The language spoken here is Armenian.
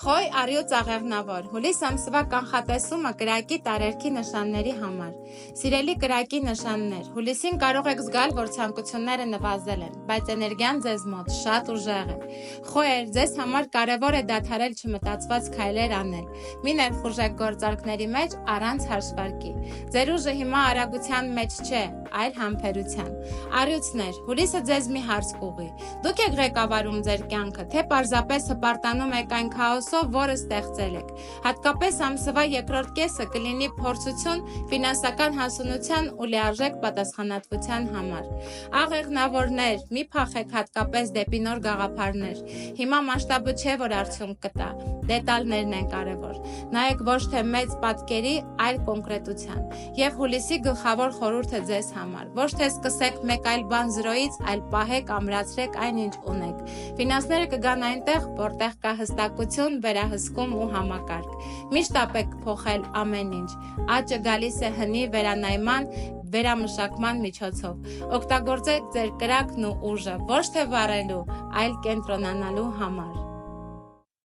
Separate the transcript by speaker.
Speaker 1: Խոյ առյուծ աղեղնավոր, հուլիս ամսվա կանխատեսումը կրակի տարերքի նշանների համար։ Սիրելի կրակի նշաններ, հուլիսին կարող եք զգալ, որ ցանկությունները նվազել են, բայց էներգիան ձեզ մոտ շատ ուժեղ է։ Խոյեր, ձեզ համար կարևոր է դադարել չմտածված քայլեր անել։ Մի ներխուժեք գործարքների մեջ առանց հաշվարկի։ Ձեր ուժը հիմա արագության մեջ չէ, այլ համբերության։ Առյուծներ, հուլիսը ձեզ մի հարց կուղի։ Դուք եք ղեկավարում ձեր կյանքը, թե պարզապես հպարտանում եք այն քաոսով, որը ստեղծել եք։ Հատկապես ամսվա երկրորդ կեսը կլինի փորձություն ֆինանսական հասունության ու լիարժեք պատասխանատվության համար։ Աղեղնավորներ, մի փախեք հատկապես դեպի նոր գաղափարներ։ Հիմա մասշտաբը չէ, որ արդյունք կտա, դետալներն են կարևոր։ Նայեք ոչ թե մեծ պատկերի, այլ կոնկրետության։ Եվ հուլիսի գլխավոր խորհուրդը ձեզ համար։ Ոչ թե սկսեք մեկ այլ բան զրոյից, այլ պահեք, ամրացրեք այն, ինչ ունեք։ Ֆինանսները կգան այնտեղ, որտեղ կա հստակություն, վերահսկում ու համակարգ։ Մի շտապեք փոխել ամեն ինչ։ Աճը գալիս է հնի վերանայման, վերամշակման միջոցով։ Օգտագործեք ձեր կրակն ու ուժը, ոչ թե վառելու, այլ կենտրոնանալու համար։